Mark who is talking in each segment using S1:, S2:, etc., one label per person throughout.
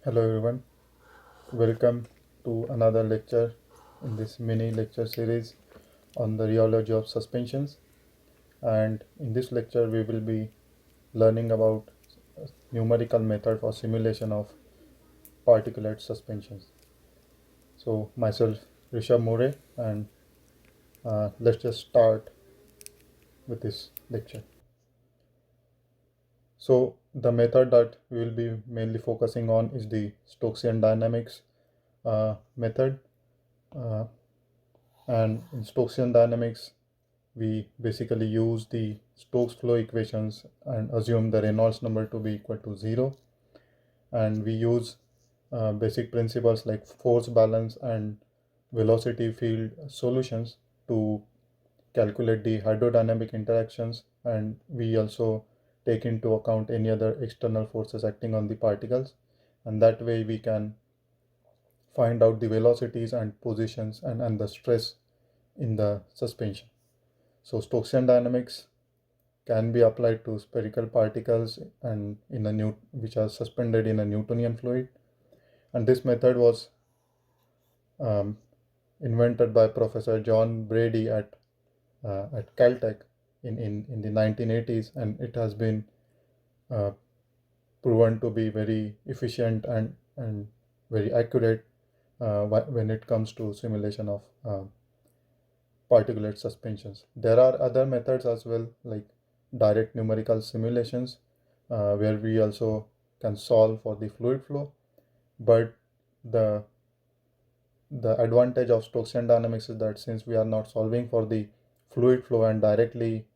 S1: Hello everyone, welcome to another lecture in this mini lecture series on the rheology of suspensions. And in this lecture we will be learning about a numerical method for simulation of particulate suspensions. So myself Rishabh More, and let's just start with this lecture. So the method that we will be mainly focusing on is the Stokesian Dynamics method. And in Stokesian Dynamics, we basically use the Stokes flow equations and assume the Reynolds number to be equal to 0. And we use basic principles like force balance and velocity field solutions to calculate the hydrodynamic interactions. And we also take into account any other external forces acting on the particles. And that way we can find out the velocities and positions and the stress in the suspension. So Stokesian dynamics can be applied to spherical particles and which are suspended in a Newtonian fluid. And this method was um, invented by Professor John Brady at Caltech in the 1980s, and it has been uh, proven to be very efficient and very accurate when it comes to simulation of particulate suspensions. There are other methods as well, like direct numerical simulations, where we also can solve for the fluid flow. But the the advantage of Stokesian dynamics is that since we are not solving for the fluid flow and directly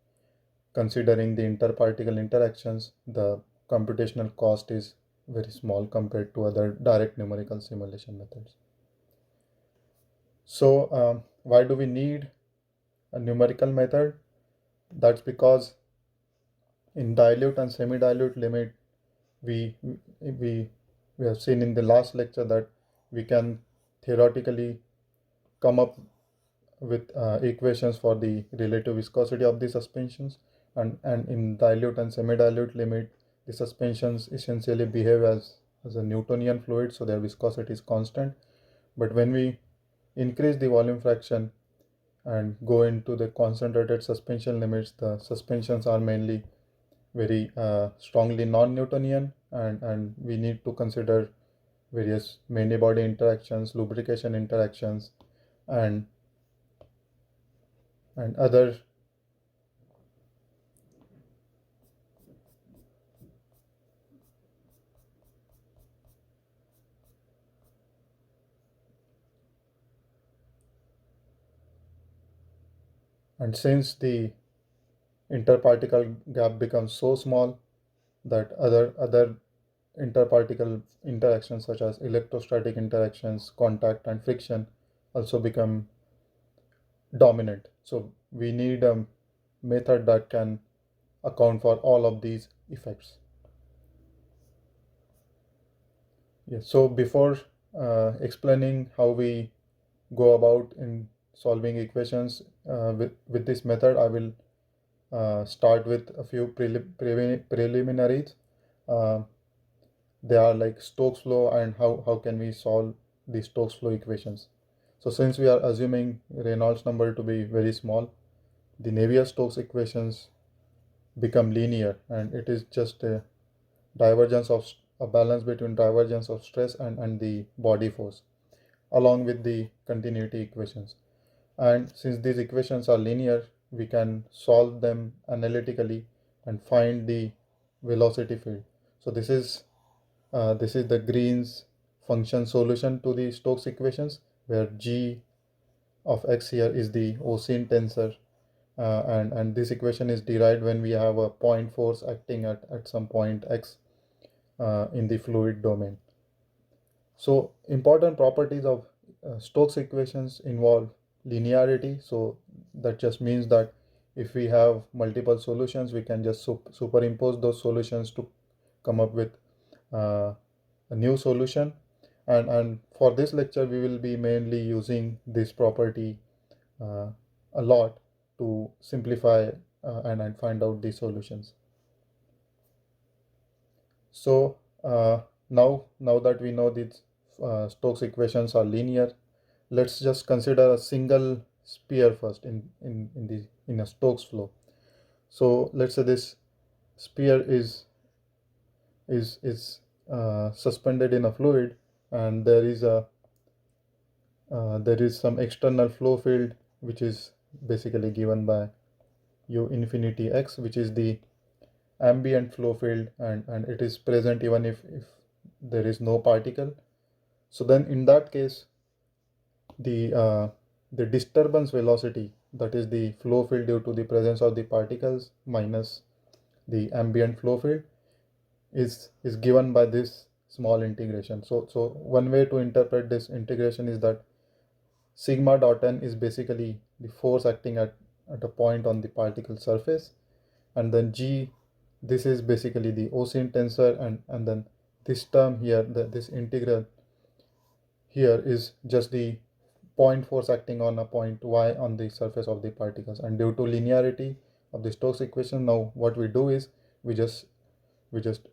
S1: considering the interparticle interactions, the computational cost is very small compared to other direct numerical simulation methods. So why do we need a numerical method? That's because in dilute and semi-dilute limit, we we we have seen in the last lecture that we can theoretically come up with equations for the relative viscosity of the suspensions, and in dilute and semi-dilute limit, the suspensions essentially behave as a Newtonian fluid, so their viscosity is constant. But when we increase the volume fraction and go into the concentrated suspension limits, the suspensions are mainly very strongly non-Newtonian, and we need to consider various many body interactions, lubrication interactions, and other. And since the interparticle gap becomes so small that other interparticle interactions such as electrostatic interactions, contact, and friction also become dominant. So we need a method that can account for all of these effects. Yes. So before explaining how we go about in solving equations with this method, I will start with a few preliminaries. Uh, they are like Stokes law and how can we solve the Stokes flow equations. So since we are assuming Reynolds number to be very small, the Navier-Stokes equations become linear, and it is just divergence of a balance between divergence of stress and the body force along with the continuity equations. And since these equations are linear, we can solve them analytically and find the velocity field. So this is the Green's function solution to the Stokes equations, where g of x here is the Oseen tensor, and this equation is derived when we have a point force acting at some point x in the fluid domain. So important properties of Stokes equations involve linearity. So that just means that if we have multiple solutions, we can just superimpose those solutions to come up with a new solution. And for this lecture, we will be mainly using this property uh, a lot to simplify and find out the solutions. So now that we know these Stokes equations are linear, let's just consider a single sphere first in a Stokes flow. So let's say this sphere is suspended in a fluid, and there is some external flow field which is basically given by u infinity x, which is the ambient flow field, and it is present even if there is no particle. So then in that case, the disturbance velocity, that is the flow field due to the presence of the particles minus the ambient flow field, is given by this small integration. So one way to interpret this integration is that sigma dot n is basically the force acting at a point on the particle surface, and then g, this is basically the Osin tensor, and then this term here, this integral here is just the point force acting on a point y on the surface of the particles. And due to linearity of the Stokes equation, now what we do is we just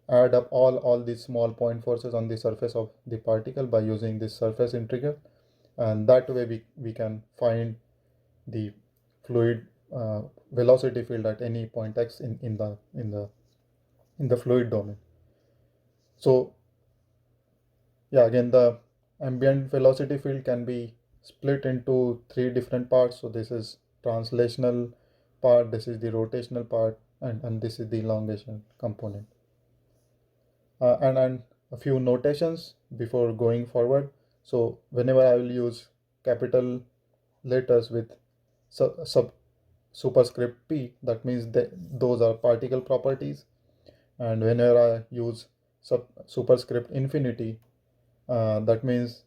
S1: add up all these small point forces on the surface of the particle by using this surface integral, and that way we can find the fluid velocity field at any point x in the fluid domain. So yeah, again, the ambient velocity field can be split into three different parts. So this is translational part, this is the rotational part, and this is the elongation component. And a few notations before going forward. So whenever I will use capital letters with superscript p, that means those are particle properties, and whenever I use superscript infinity, that means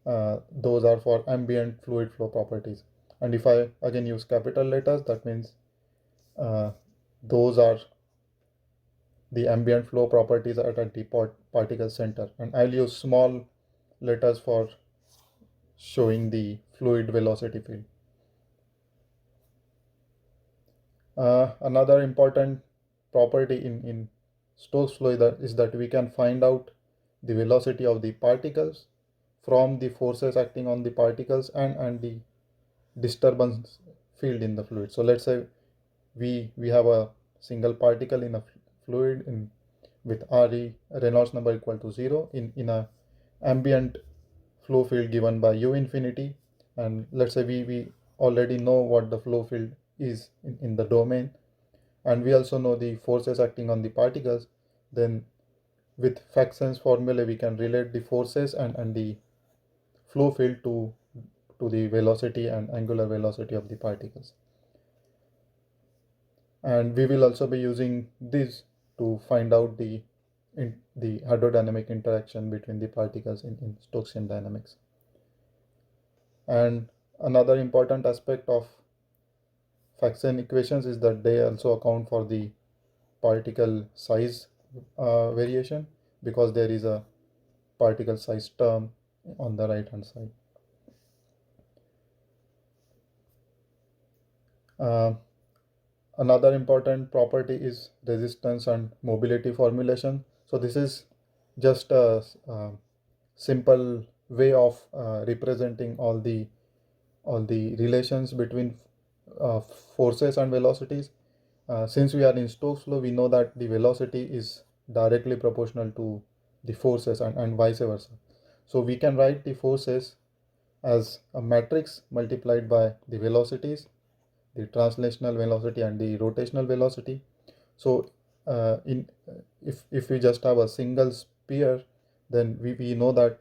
S1: those are for ambient fluid flow properties. And if I again use capital letters, that means those are the ambient flow properties at the particle center. And I'll use small letters for showing the fluid velocity field. Another important property in Stokes flow is that we can find out the velocity of the particles from the forces acting on the particles and the disturbance field in the fluid. So let's say we have a single particle in a fluid with Re, Reynolds number equal to 0 in a ambient flow field given by u infinity, and let's say we already know what the flow field is in the domain, and we also know the forces acting on the particles. Then with Faxen's formula we can relate the forces and the flow field to the velocity and angular velocity of the particles. And we will also be using this to find out the hydrodynamic interaction between the particles in Stokesian dynamics. And another important aspect of Faxen equations is that they also account for the particle size variation, because there is a particle size term on the right hand side. Another important property is resistance and mobility formulation. So this is just a simple way of representing all the relations between forces and velocities. Since we are in Stokes flow, we know that the velocity is directly proportional to the forces and vice versa. So we can write the forces as a matrix multiplied by the velocities, the translational velocity and the rotational velocity. So if we just have a single sphere, then we know that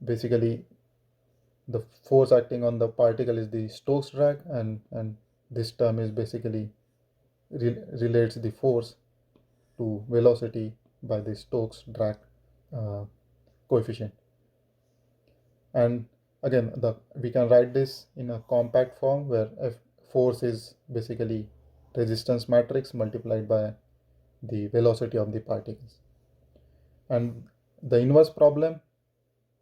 S1: basically the force acting on the particle is the Stokes drag, and this term is basically relates the force to velocity by the Stokes drag coefficient. And again, we can write this in a compact form where force is basically resistance matrix multiplied by the velocity of the particles. And the inverse problem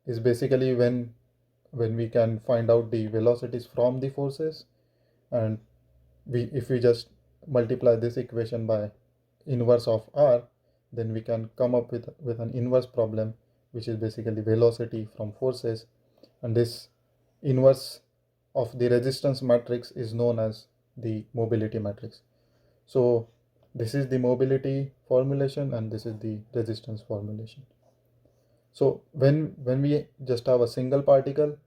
S1: is basically when we can find out the velocities from the forces, and if we just multiply this equation by inverse of r, then we can come up with an inverse problem, which is basically velocity from forces. And this inverse of the resistance matrix is known as the mobility matrix. So this is the mobility formulation and this is the resistance formulation. So when we just have a single particle,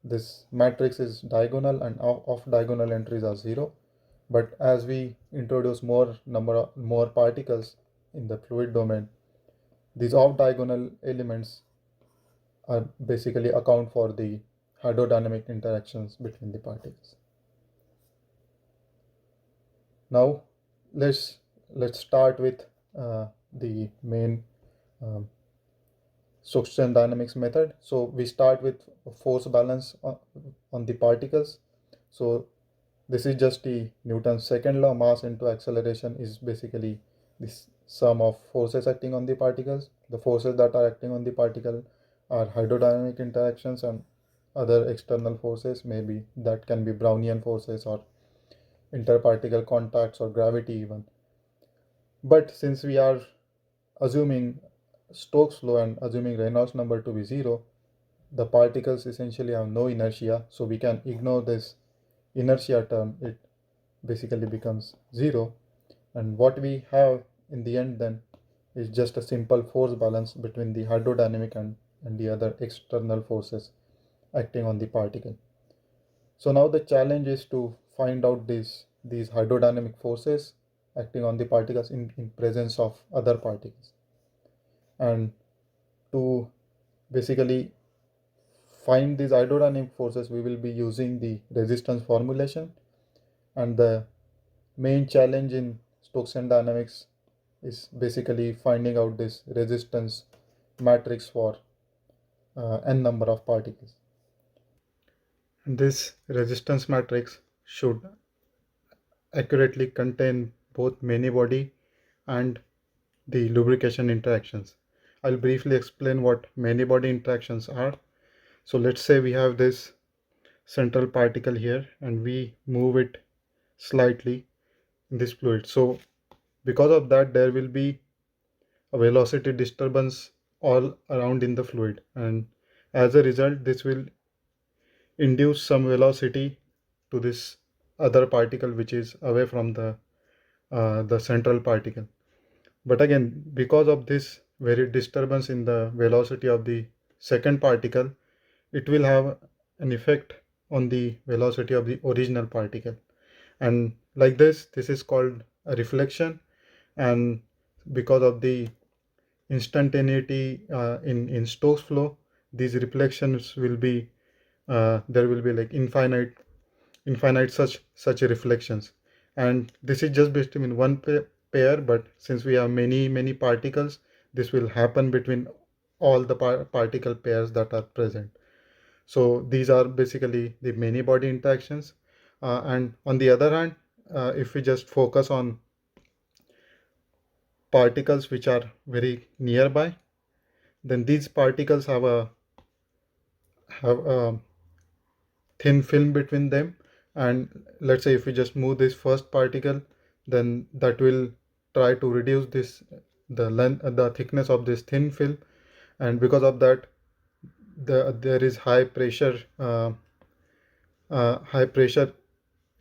S1: this matrix is diagonal and off diagonal entries are 0. But as we introduce more particles in the fluid domain, these off diagonal elements are basically account for the hydrodynamic interactions between the particles. Now let's start with the main Stokesian dynamics method. So we start with force balance on the particles. So this is just the Newton's second law. Mass into acceleration is basically this sum of forces acting on the particles. The forces that are acting on the particle are hydrodynamic interactions and other external forces, maybe that can be Brownian forces or interparticle contacts or gravity even. But since we are assuming Stokes law and assuming Reynolds number to be 0, the particles essentially have no inertia, so we can ignore this inertia term. It basically becomes 0, and what we have in the end then is just a simple force balance between the hydrodynamic and the other external forces acting on the particle. So now the challenge is to find out these hydrodynamic forces acting on the particles in presence of other particles. And to basically find these hydrodynamic forces, we will be using the resistance formulation. And the main challenge in Stokesian dynamics is basically finding out this resistance matrix for n number of particles. And this resistance matrix should accurately contain both many body and the lubrication interactions. I'll briefly explain what many body interactions are. So let's say we have this central particle here and we move it slightly in this fluid. So because of that, there will be a velocity disturbance all around in the fluid, and as a result this will induce some velocity to this other particle which is away from the central particle. But again, because of this very disturbance in the velocity of the second particle, it will have an effect on the velocity of the original particle. And like this is called a reflection. And because of the instantaneity in Stokes flow, these reflections will be there will be like infinite such reflections. And this is just between one pair, but since we have many particles, this will happen between all the particle pairs that are present. So these are basically the many body interactions. And on the other hand, if we just focus on particles which are very nearby, then these particles have a thin film between them. And let's say if we just move this first particle, then that will try to reduce the thickness of this thin film, and because of that there is high pressure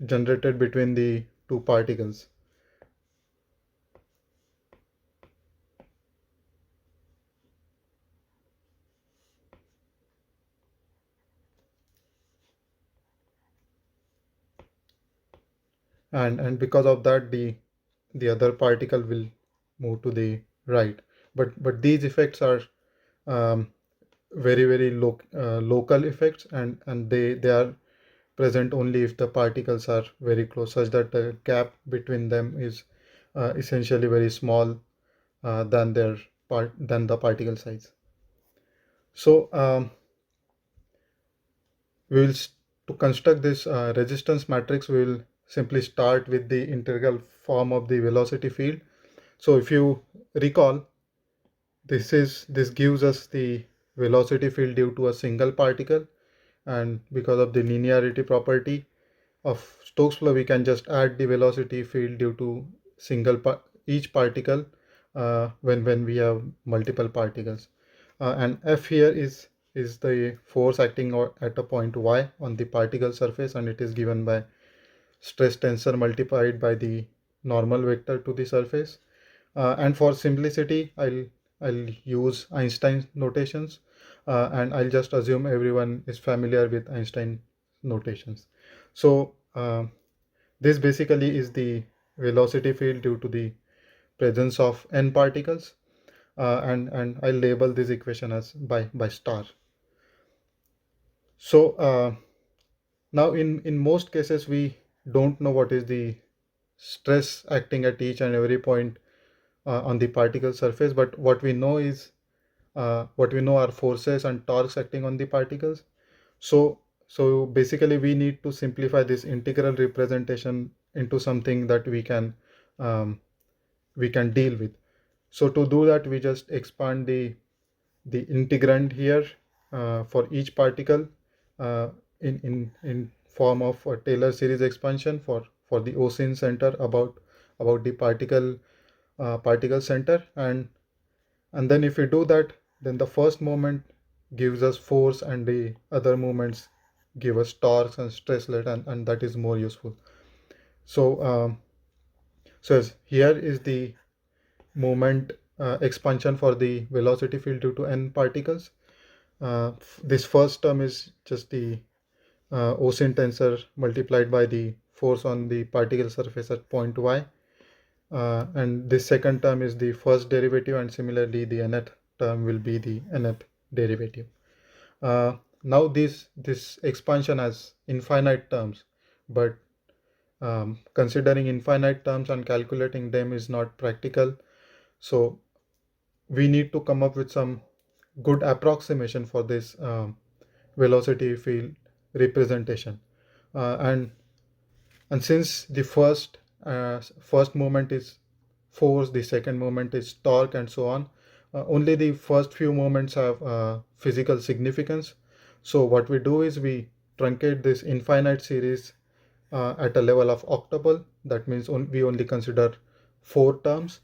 S1: generated between the two particles. And because of that the other particle will move to the right. But these effects are very local effects, and they are present only if the particles are very close, such that the gap between them is essentially very small than the particle size. So to construct this resistance matrix, we will simply start with the integral form of the velocity field. So if you recall, this gives us the velocity field due to a single particle, and because of the linearity property of Stokes law, we can just add the velocity field due to each particle when we have multiple particles. And F here is the force acting at a point y on the particle surface, and it is given by stress tensor multiplied by the normal vector to the surface. And for simplicity, I'll use Einstein notations, and I'll just assume everyone is familiar with Einstein notations. So this basically is the velocity field due to the presence of n particles, and I'll label this equation as by star. So now in most cases we don't know what is the stress acting at each and every point on the particle surface, but what we know are forces and torques acting on the particles. So basically we need to simplify this integral representation into something that we can deal with. So to do that, we just expand the integrand here for each particle in form of a Taylor series expansion for the Osin center about the particle center, and then if we do that, then the first moment gives us force and the other moments give us torques and stresslet, and that is more useful. So here is the moment expansion for the velocity field due to n particles. This first term is just the Osin tensor multiplied by the force on the particle surface at point y. And this second term is the first derivative, and similarly the nth term will be the nth derivative. Now this expansion has infinite terms, but considering infinite terms and calculating them is not practical. So we need to come up with some good approximation for this velocity field representation, and since the first moment is force, the second moment is torque, and so on, only the first few moments have physical significance. So what we do is we truncate this infinite series at a level of octuple. That means we only consider 4 terms,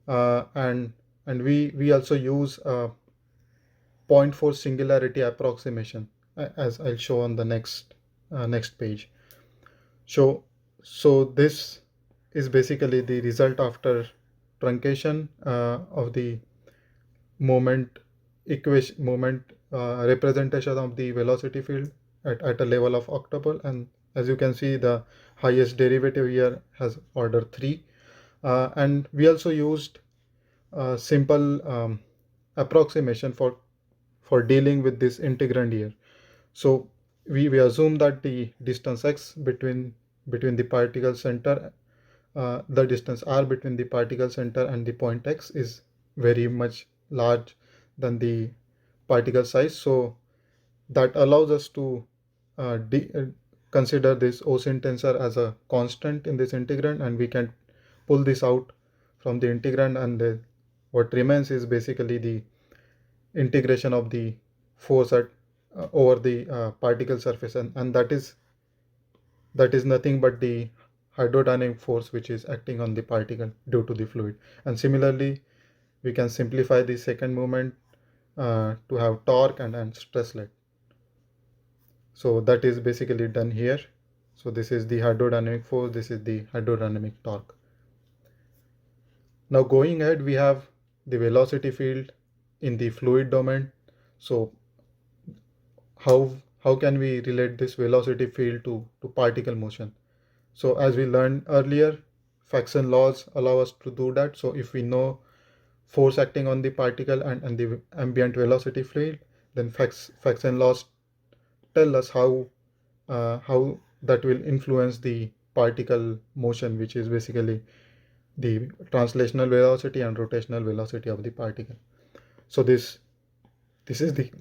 S1: and we also use 0.4 singularity approximation, as I'll show on the next page. So this is basically the result after truncation of the moment representation of the velocity field at a level of octuple. And as you can see, the highest derivative here has order 3, and we also used a simple approximation for dealing with this integrand here. So we assume that the distance x between the particle center, the distance r between the particle center and the point x is very much large than the particle size. So that allows us to consider this Osin tensor as a constant in this integrand, and we can pull this out from the integrand, and what remains is basically the integration of the force at over the particle surface, and that is nothing but the hydrodynamic force which is acting on the particle due to the fluid. And similarly, we can simplify the second moment to have torque and stresslet. So that is basically done here. So this is the hydrodynamic force, this is the hydrodynamic torque. Now going ahead, we have the velocity field in the fluid domain. So how can we relate this velocity field to particle motion? So as we learned earlier, Faxon laws allow us to do that. So if we know force acting on the particle and the ambient velocity field, then Faxon laws tell us how that will influence the particle motion, which is basically the translational velocity and rotational velocity of the particle. So this is the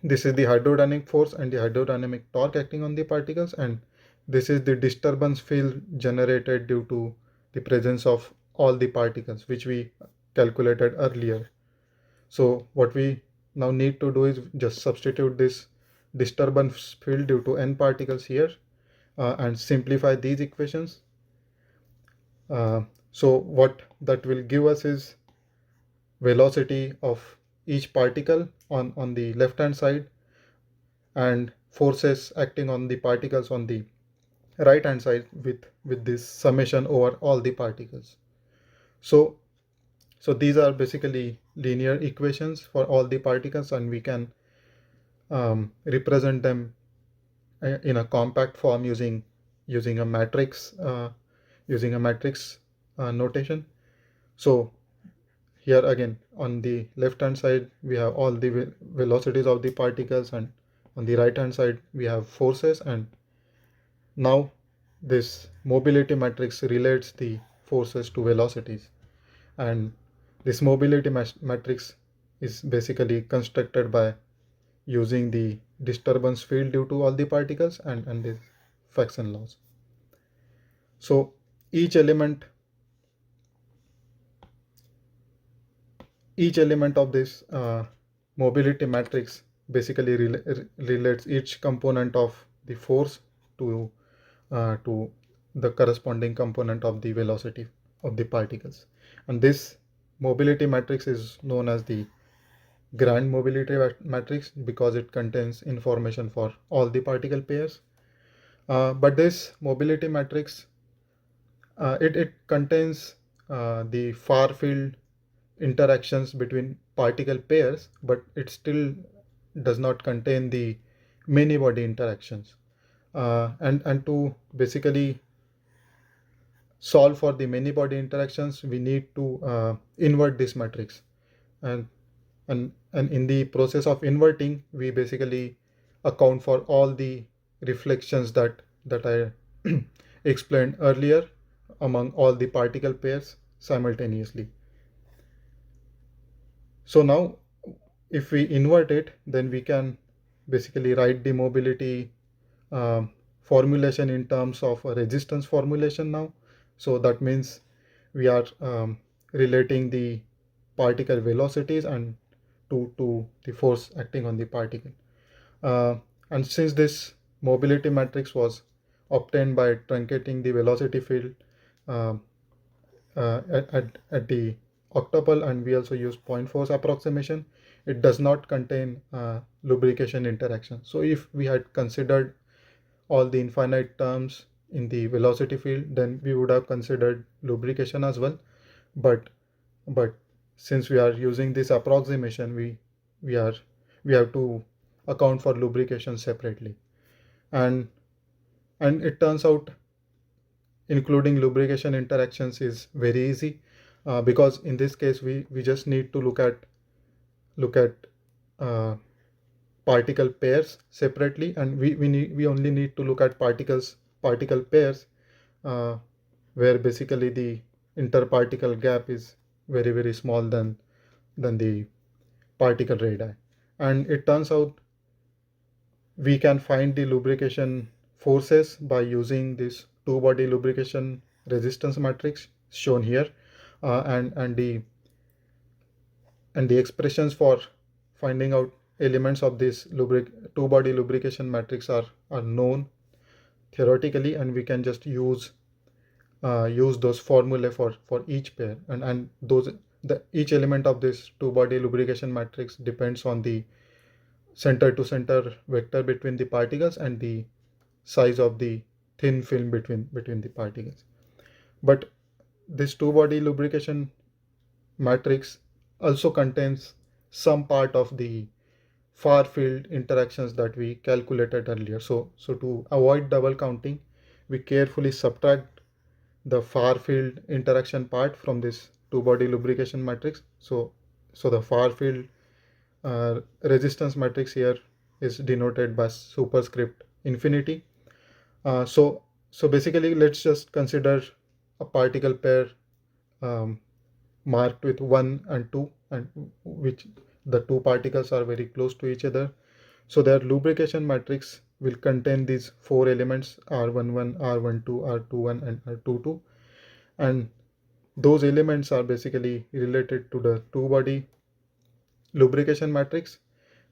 S1: hydrodynamic force and the hydrodynamic torque acting on the particles, and this is the disturbance field generated due to the presence of all the particles, which we calculated earlier. So what we now need to do is just substitute this disturbance field due to n particles here and simplify these equations. So what that will give us is velocity of each particle on the left hand side and forces acting on the particles on the right hand side with this summation over all the particles. So these are basically linear equations for all the particles, and we can represent them in a compact form using a matrix notation. So here again on the left hand side we have all the velocities of the particles, and on the right hand side we have forces, and now this mobility matrix relates the forces to velocities, and this mobility matrix is basically constructed by using the disturbance field due to all the particles and the fraction laws. So each element of this mobility matrix basically relates each component of the force to the corresponding component of the velocity of the particles, and this mobility matrix is known as the grand mobility matrix because it contains information for all the particle pairs. But this mobility matrix it contains the far field interactions between particle pairs, but it still does not contain the many body interactions. And to basically solve for the many body interactions, we need to invert this matrix, and in the process of inverting, we basically account for all the reflections that I explained earlier among all the particle pairs simultaneously. So now if we invert it, then we can basically write the mobility formulation in terms of a resistance formulation now. So that means we are relating the particle velocities and to the force acting on the particle. And since this mobility matrix was obtained by truncating the velocity field at the octuple, and we also use point force approximation, it does not contain lubrication interaction. So if we had considered all the infinite terms in the velocity field, then we would have considered lubrication as well. But since we are using this approximation, we have to account for lubrication separately, and it turns out including lubrication interactions is very easy because in this case we just need to look at particle pairs separately, and we only need to look at particle pairs where basically the interparticle gap is very small than the particle radii, and it turns out we can find the lubrication forces by using this two-body lubrication resistance matrix shown here, and the expressions for finding out elements of this two-body lubrication matrix are known theoretically, and we can just use those formulae for each pair, and each element of this two-body lubrication matrix depends on the center to center vector between the particles and the size of the thin film between the particles. But this two-body lubrication matrix also contains some part of the far field interactions that we calculated earlier. So to avoid double counting, we carefully subtract the far field interaction part from this two-body lubrication matrix. So the far field resistance matrix here is denoted by superscript infinity. So basically, let's just consider a particle pair marked with 1 and 2, and which the two particles are very close to each other. So their lubrication matrix will contain these four elements R11, R12, R21, and R22, and those elements are basically related to the two-body lubrication matrix.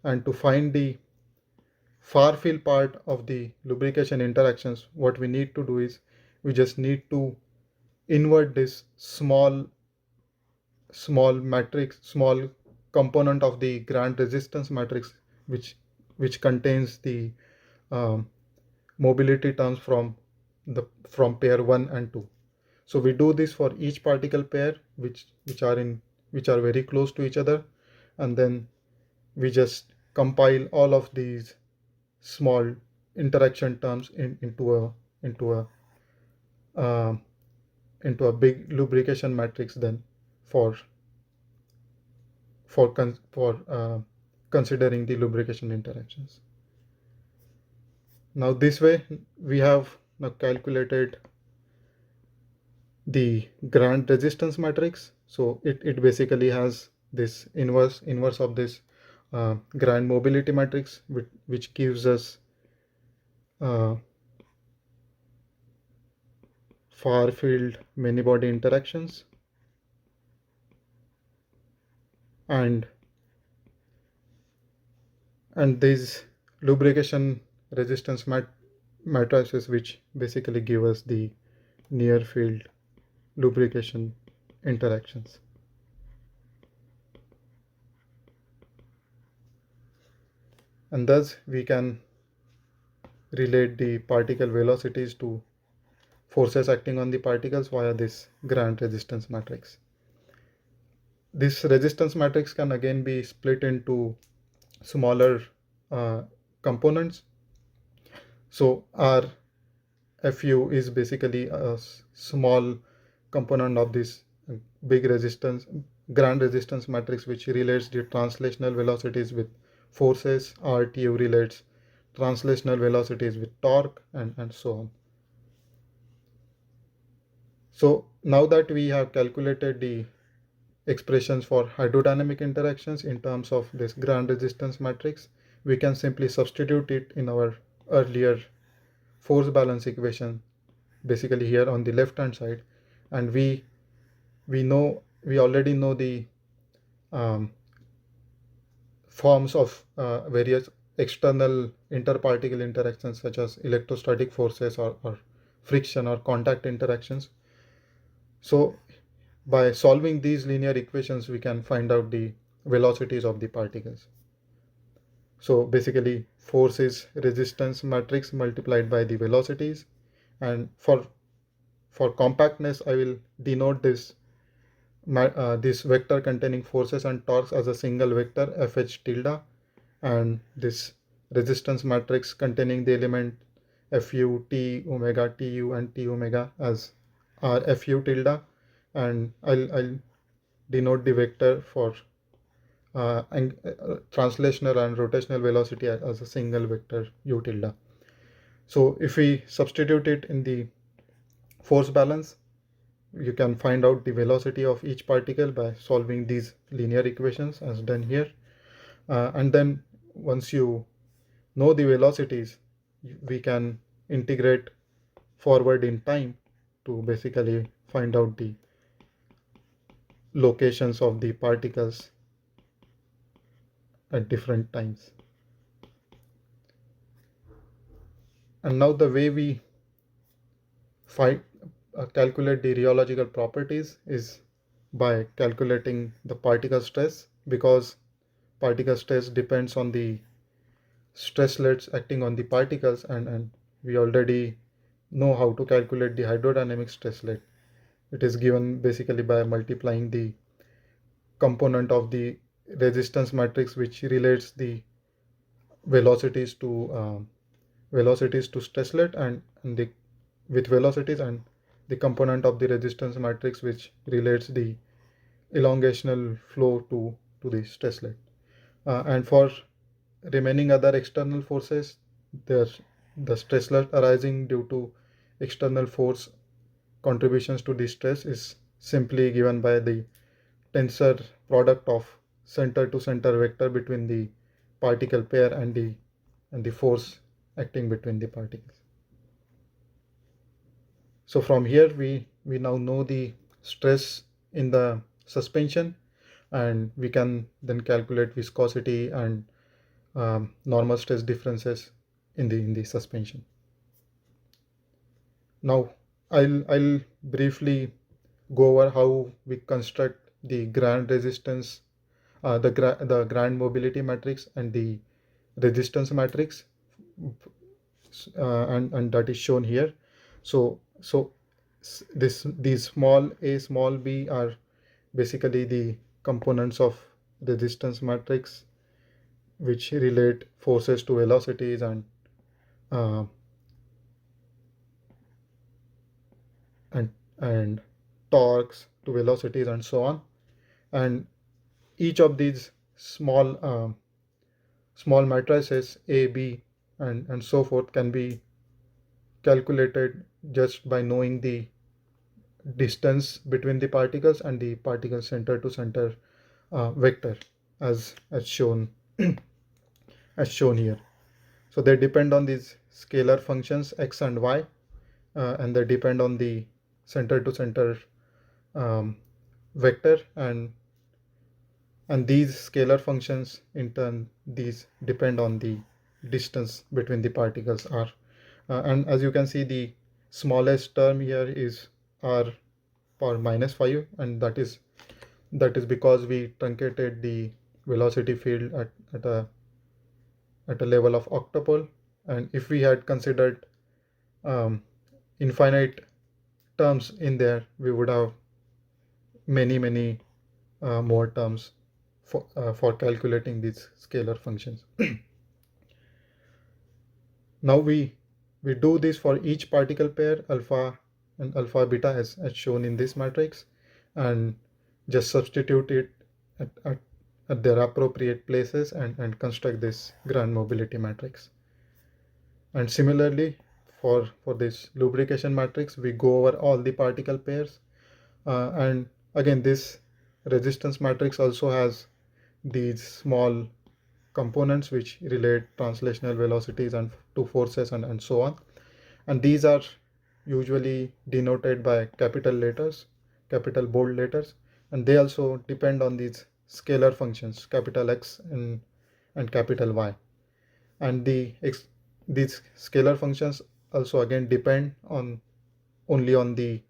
S1: And to find the far field part of the lubrication interactions, what we need to do is we just need to invert this small small matrix, small component of the grand resistance matrix, which contains the um, mobility terms from pair 1 and 2. So we do this for each particle pair which are very close to each other, and then we just compile all of these small interaction terms into a uh, into a big lubrication matrix then for considering the lubrication interactions. Now this way we have now calculated the grand resistance matrix. So it basically has this inverse of this grand mobility matrix, which gives us uh, far field many body interactions, and these lubrication resistance matrices which basically give us the near field lubrication interactions. And thus we can relate the particle velocities to forces acting on the particles via this grand resistance matrix. This resistance matrix can again be split into smaller components. So our Fu is basically a small component of this big resistance, grand resistance matrix, which relates the translational velocities with forces. RTU relates translational velocities with torque, and so on. So now that we have calculated the expressions for hydrodynamic interactions in terms of this grand resistance matrix, we can simply substitute it in our earlier force balance equation, basically here on the left hand side, and we already know the forms of various external interparticle interactions such as electrostatic forces or friction or contact interactions. So by solving these linear equations, we can find out the velocities of the particles. So basically force is resistance matrix multiplied by the velocities, and for compactness I will denote this vector containing forces and torques as a single vector Fh tilde, and this resistance matrix containing the element Fu, T omega, Tu and T omega as Fu tilde, and I'll denote the vector for translational and rotational velocity as a single vector U tilde. So if we substitute it in the force balance, you can find out the velocity of each particle by solving these linear equations as done here. And then once you know the velocities, we can integrate forward in time to basically find out the locations of the particles at different times. And now the way we calculate the rheological properties is by calculating the particle stress, because particle stress depends on the stresslets acting on the particles, and we already know how to calculate the hydrodynamic stresslet. It is given basically by multiplying the component of the resistance matrix which relates the velocities to stresslet, and the with velocities, and the component of the resistance matrix which relates the elongational flow to the stresslet. And for remaining other external forces, the stresslet arising due to external force contributions to the stress is simply given by the tensor product of center to center vector between the particle pair and the force acting between the particles. So from here we now know the stress in the suspension, and we can then calculate viscosity and normal stress differences in the suspension. Now I'll briefly go over how we construct the grand resistance, the grand mobility matrix and the resistance matrix, and that is shown here. So these small a, small b are basically the components of resistance matrix, which relate forces to velocities uh, and and torques to velocities and so on. And each of these small matrices A, B, and so forth can be calculated just by knowing the distance between the particles and the particle center to center vector, as shown as shown here. So they depend on these scalar functions x and y, and they depend on the center to center vector, and these scalar functions in turn, these depend on the distance between the particles r. And as you can see, the smallest term here is r power -5, and that is because we truncated the velocity field at a level of octopole. And if we had considered infinite terms in there, we would have many more terms for calculating these scalar functions. Now we do this for each particle pair, alpha and alpha beta, as shown in this matrix, and just substitute it at their appropriate places and construct this grand mobility matrix. And similarly, for this lubrication matrix, we go over all the particle pairs, and again this resistance matrix also has these small components which relate translational velocities and to forces and so on. And these are usually denoted by capital letters, capital bold letters, and they also depend on these scalar functions, capital X and capital Y. And these scalar functions also again depend only on the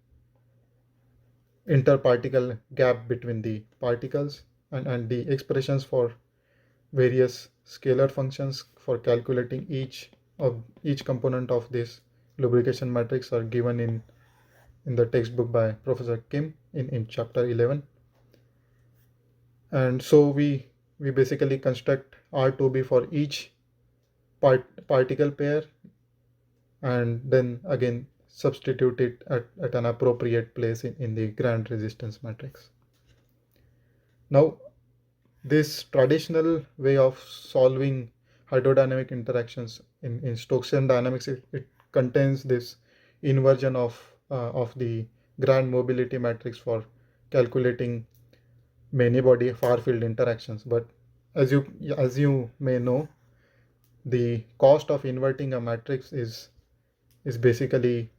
S1: interparticle gap between the particles, and the expressions for various scalar functions for calculating each component of this lubrication matrix are given in the textbook by Professor Kim in chapter 11. And so we basically construct R2B for each particle pair, and then again substitute it at an appropriate place in the grand resistance matrix. Now, this traditional way of solving hydrodynamic interactions in Stokesian dynamics, it contains this inversion of the grand mobility matrix for calculating many body far field interactions. But as you may know, the cost of inverting a matrix is basically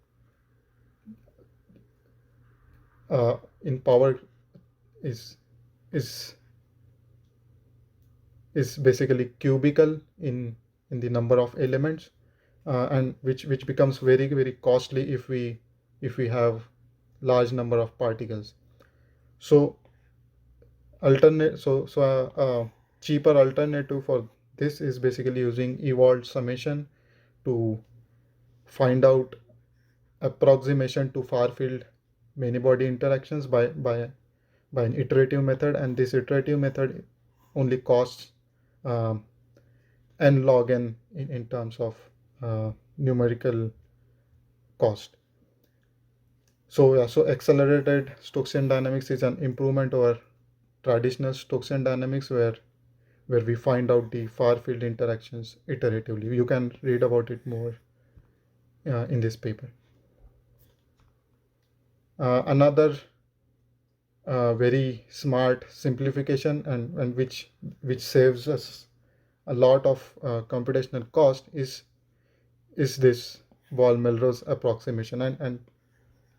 S1: in power is basically cubical in the number of elements, and which becomes very costly if we have large number of particles. So cheaper alternative for this is basically using evolved summation to find out approximation to far field many body interactions by an iterative method, and this iterative method only costs n log n in terms of numerical cost. So accelerated Stokesian dynamics is an improvement over traditional Stokesian dynamics where we find out the far field interactions iteratively. You can read about it more in this paper. Another very smart simplification and which saves us a lot of computational cost is this Wall-Melrose approximation, and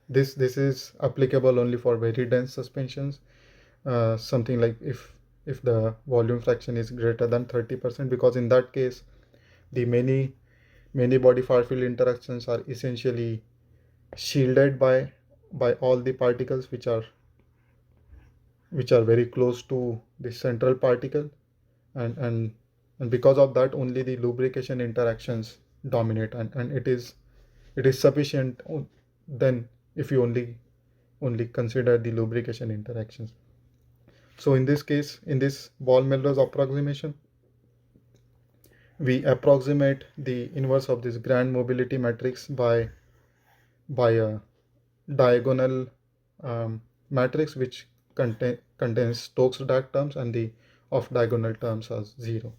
S1: this is applicable only for very dense suspensions, something like if the volume fraction is greater than 30%, because in that case the many body far field interactions are essentially shielded by all the particles which are which are very close to the central particle, and because of that only the lubrication interactions dominate, and it is sufficient then if you only consider the lubrication interactions. So in this case, in this Ball-Melrose approximation, we approximate the inverse of this grand mobility matrix by a diagonal matrix which contains Stokes dark terms and the off diagonal terms as 0.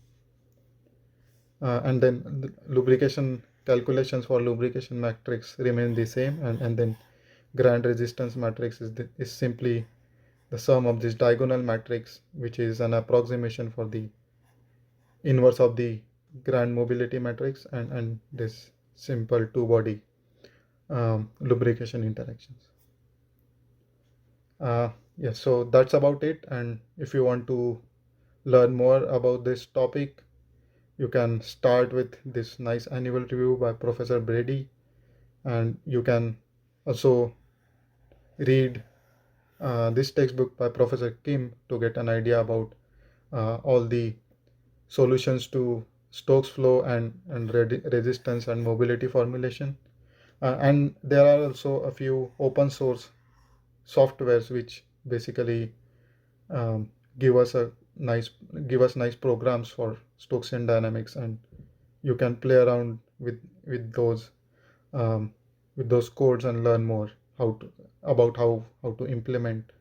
S1: And then the lubrication calculations for lubrication matrix remain the same, and then grand resistance matrix is simply the sum of this diagonal matrix, which is an approximation for the inverse of the grand mobility matrix and this simple two-body lubrication interactions. Yes, so that's about it. And if you want to learn more about this topic, you can start with this nice annual review by Professor Brady, and you can also read this textbook by Professor Kim to get an idea about all the solutions to Stokes flow and resistance and mobility formulation. And there are also a few open source softwares which basically um, give us nice programs for Stokesian dynamics, and you can play around with those codes and learn more how to implement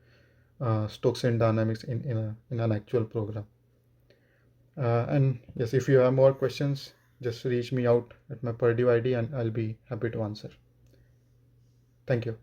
S1: Stokesian dynamics in an actual program. And yes, if you have more questions, just reach me out at my Purdue ID and I'll be happy to answer. Thank you.